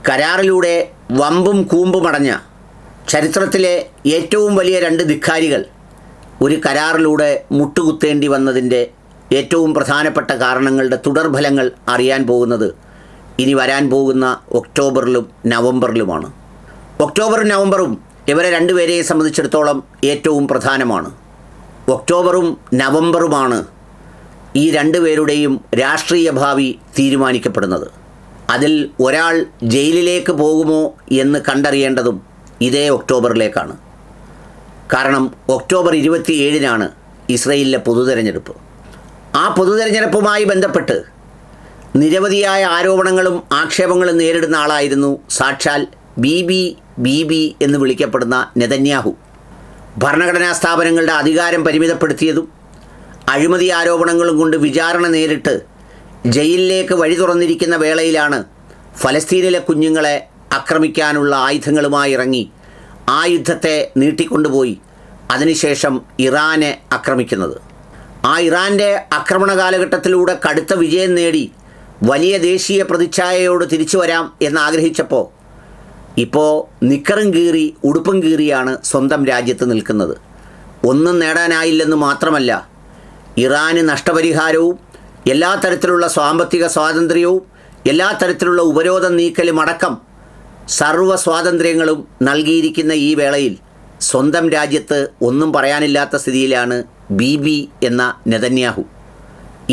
കരാറിലൂടെ വമ്പും കൂമ്പുമടഞ്ഞ ചരിത്രത്തിലെ ഏറ്റവും വലിയ രണ്ട് ധിക്കാരികൾ ഒരു കരാറിലൂടെ മുട്ടുകുത്തേണ്ടി വന്നതിൻ്റെ ഏറ്റവും പ്രധാനപ്പെട്ട കാരണങ്ങളുടെ തുടർഫലങ്ങൾ അറിയാൻ പോകുന്നത് ഇനി വരാൻ പോകുന്ന ഒക്ടോബറിലും നവംബറിലുമാണ്. ഒക്ടോബറും നവംബറും ഇവരെ രണ്ടുപേരെയും സംബന്ധിച്ചിടത്തോളം ഏറ്റവും പ്രധാനമാണ്. ഒക്ടോബറും നവംബറുമാണ് ഈ രണ്ടുപേരുടെയും രാഷ്ട്രീയ ഭാവി തീരുമാനിക്കപ്പെടുന്നത്. അതിൽ ഒരാൾ ജയിലിലേക്ക് പോകുമോ എന്ന് കണ്ടറിയേണ്ടതും ഇതേ ഒക്ടോബറിലേക്കാണ്. കാരണം ഒക്ടോബർ 27-നാണ് ഇസ്രയേലിലെ പൊതുതെരഞ്ഞെടുപ്പ്. ആ പൊതുതെരഞ്ഞെടുപ്പുമായി ബന്ധപ്പെട്ട് നിരവധിയായ ആരോപണങ്ങളും ആക്ഷേപങ്ങളും നേരിടുന്ന ആളായിരുന്നു സാക്ഷാൽ ബീബി എന്ന് വിളിക്കപ്പെടുന്ന നെതന്യാഹു. ഭരണഘടനാ സ്ഥാപനങ്ങളുടെ അധികാരം പരിമിതപ്പെടുത്തിയതും അഴിമതി ആരോപണങ്ങളും കൊണ്ട് വിചാരണ നേരിട്ട് ജയിലിലേക്ക് വഴി തുറന്നിരിക്കുന്ന വേളയിലാണ് ഫലസ്തീനിലെ കുഞ്ഞുങ്ങളെ ആക്രമിക്കാനുള്ള ആയുധങ്ങളുമായി ഇറങ്ങി ആ യുദ്ധത്തെ നീട്ടിക്കൊണ്ടുപോയി അതിനുശേഷം ഇറാനെ ആക്രമിക്കുന്നത്. ആ ഇറാൻ്റെ ആക്രമണ കാലഘട്ടത്തിലൂടെ കടുത്ത വിജയം നേടി വലിയ ദേശീയ പ്രതിച്ഛായയോട് തിരിച്ചു വരാം എന്നാഗ്രഹിച്ചപ്പോൾ ഇപ്പോൾ നിക്കറും കീറി ഉടുപ്പും കീറിയാണ് സ്വന്തം രാജ്യത്ത് നിൽക്കുന്നത്. ഒന്നും നേടാനായില്ലെന്ന് മാത്രമല്ല, ഇറാന് നഷ്ടപരിഹാരവും എല്ലാ തരത്തിലുള്ള സാമ്പത്തിക സ്വാതന്ത്ര്യവും എല്ലാ തരത്തിലുള്ള ഉപരോധം നീക്കലും അടക്കം സർവ്വ സ്വാതന്ത്ര്യങ്ങളും നൽകിയിരിക്കുന്ന ഈ വേളയിൽ സ്വന്തം രാജ്യത്ത് ഒന്നും പറയാനില്ലാത്ത സ്ഥിതിയിലാണ് ബീബി എന്ന നെതന്യാഹു.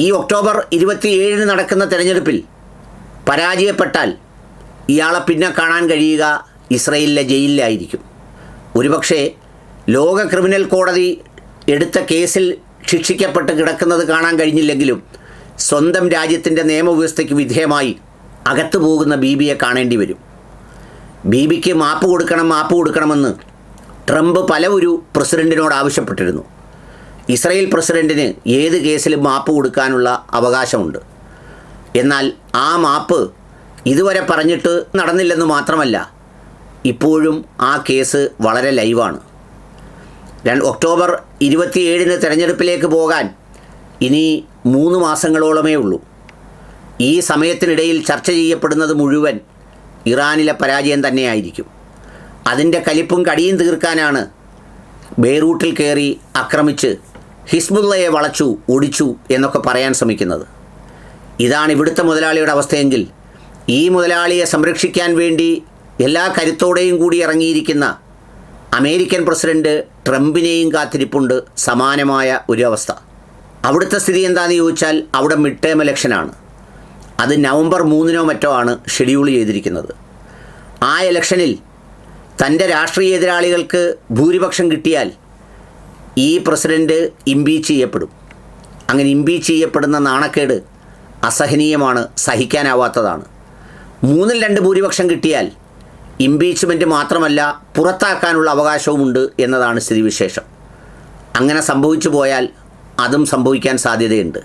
ഈ ഒക്ടോബർ 27-ന് നടക്കുന്ന തെരഞ്ഞെടുപ്പിൽ പരാജയപ്പെട്ടാൽ ഇയാളെ പിന്നെ കാണാൻ കഴിയുക ഇസ്രയേലിലെ ജയിലിലായിരിക്കും. ഒരുപക്ഷെ ലോക ക്രിമിനൽ കോടതി എടുത്ത കേസിൽ ശിക്ഷിക്കപ്പെട്ട് കിടക്കുന്നത് കാണാൻ കഴിഞ്ഞില്ലെങ്കിലും സ്വന്തം രാജ്യത്തിൻ്റെ നിയമവ്യവസ്ഥയ്ക്ക് വിധേയമായി അകത്തു പോകുന്ന ബീബിയെ കാണേണ്ടി വരും. ബീബിക്ക് മാപ്പ് കൊടുക്കണമെന്ന് ട്രംപ് പല ഒരു പ്രസിഡൻറ്റിനോട് ആവശ്യപ്പെട്ടിരുന്നു. ഇസ്രയേൽ പ്രസിഡൻറ്റിന് ഏത് കേസിലും മാപ്പ് കൊടുക്കാനുള്ള അവകാശമുണ്ട്. എന്നാൽ ആ മാപ്പ് ഇതുവരെ പറഞ്ഞിട്ട് നടന്നില്ലെന്ന് മാത്രമല്ല, ഇപ്പോഴും ആ കേസ് വളരെ ലൈവാണ്. ഒക്ടോബർ 27-ന് തെരഞ്ഞെടുപ്പിലേക്ക് പോകാൻ ഇനി 3 മാസങ്ങളോളമേ ഉള്ളൂ. ഈ സമയത്തിനിടയിൽ ചർച്ച ചെയ്യപ്പെടുന്നത് മുഴുവൻ ഇറാനിലെ പരാജയം തന്നെയായിരിക്കും. അതിൻ്റെ കലിപ്പും കടിയും തീർക്കാനാണ് ബെയ്റൂട്ടിൽ കയറി ആക്രമിച്ച് ഹിസ്ബുള്ളയെ വളച്ചു ഒടിച്ചു എന്നൊക്കെ പറയാൻ ശ്രമിക്കുന്നത്. ഇതാണ് ഇവിടുത്തെ മുതലാളിയുടെ അവസ്ഥയെങ്കിൽ ഈ മുതലാളിയെ സംരക്ഷിക്കാൻ വേണ്ടി എല്ലാ കരുത്തോടെയും കൂടി ഇറങ്ങിയിരിക്കുന്ന അമേരിക്കൻ പ്രസിഡൻറ്റ് ട്രംപിനെയും കാത്തിരിപ്പുണ്ട് സമാനമായ ഒരു അവസ്ഥ. അവിടുത്തെ സ്ഥിതി എന്താണെന്ന് ചോദിച്ചാൽ അവിടെ മിഡ് ടേം ഇലക്ഷനാണ്. അത് നവംബർ 3-നോ മറ്റോ ആണ് ഷെഡ്യൂൾ ചെയ്തിരിക്കുന്നത്. ആ ഇലക്ഷനിൽ തൻ്റെ രാഷ്ട്രീയ എതിരാളികൾക്ക് ഭൂരിപക്ഷം കിട്ടിയാൽ ഈ പ്രസിഡൻറ്റ് ഇംപീച്ച് ചെയ്യപ്പെടും. അങ്ങനെ ഇംപീച്ച് ചെയ്യപ്പെടുന്ന നാണക്കേട് അസഹനീയമാണ്, സഹിക്കാനാവാത്തതാണ്. 3-2 ഭൂരിപക്ഷം കിട്ടിയാൽ ഇംപീച്ച്മെൻറ്റ് മാത്രമല്ല പുറത്താക്കാനുള്ള അവകാശവുമുണ്ട് എന്നതാണ് സ്ഥിതിവിശേഷം. അങ്ങനെ സംഭവിച്ചു പോയാൽ അതും സംഭവിക്കാൻ സാധ്യതയുണ്ട്.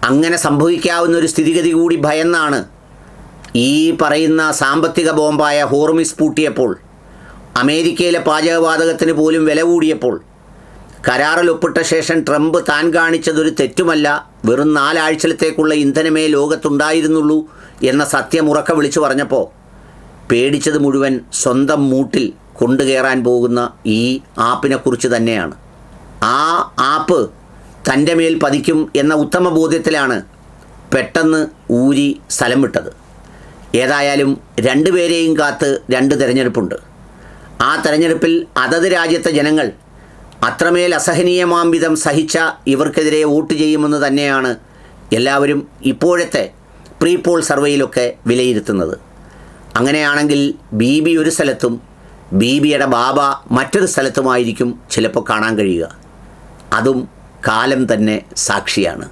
അങ്ങനെ സംഭവിക്കാവുന്നൊരു സ്ഥിതിഗതി കൂടി ഭയന്നാണ് ഈ പറയുന്ന സാമ്പത്തിക ബോംബായ ഹോർമിസ് പൂട്ടിയപ്പോൾ, അമേരിക്കയിലെ പാചകവാതകത്തിന് പോലും വില കൂടിയപ്പോൾ കരാറിൽ ഒപ്പിട്ട ശേഷം ട്രംപ് താൻ കാണിച്ചതൊരു തെറ്റുമല്ല, വെറും 4 ആഴ്ചത്തേക്കുള്ള ഇന്ധനമേ ലോകത്തുണ്ടായിരുന്നുള്ളൂ എന്ന സത്യം ഉറക്കെ വിളിച്ചു പറഞ്ഞപ്പോൾ പേടിച്ചത് മുഴുവൻ സ്വന്തം മൂട്ടിൽ കൊണ്ടുകയറാൻ പോകുന്ന ഈ ആപ്പിനെക്കുറിച്ച് തന്നെയാണ്. ആ ആപ്പ് തൻ്റെ മേൽ പതിക്കും എന്ന ഉത്തമ ബോധ്യത്തിലാണ് പെട്ടെന്ന് ഊരി സ്ഥലം വിട്ടത്. ഏതായാലും രണ്ടുപേരെയും കാത്ത് 2 തെരഞ്ഞെടുപ്പുണ്ട്. ആ തെരഞ്ഞെടുപ്പിൽ അതത് രാജ്യത്തെ ജനങ്ങൾ അത്രമേൽ അസഹനീയമാം വിധം സഹിച്ച ഇവർക്കെതിരെ വോട്ട് ചെയ്യുമെന്ന് തന്നെയാണ് എല്ലാവരും ഇപ്പോഴത്തെ പ്രീ പോൾ സർവേയിലൊക്കെ വിലയിരുത്തുന്നത്. അങ്ങനെയാണെങ്കിൽ ബീബി ഒരു സ്ഥലത്തും ബീബിയുടെ ബാബ മറ്റൊരു സ്ഥലത്തുമായിരിക്കും ചിലപ്പോൾ കാണാൻ കഴിയുക. അതും കാലം തന്നെ സാക്ഷിയാണ്.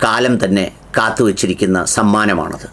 കാലം തന്നെ കാത്തുവച്ചിരിക്കുന്ന സമ്മാനമാണത്.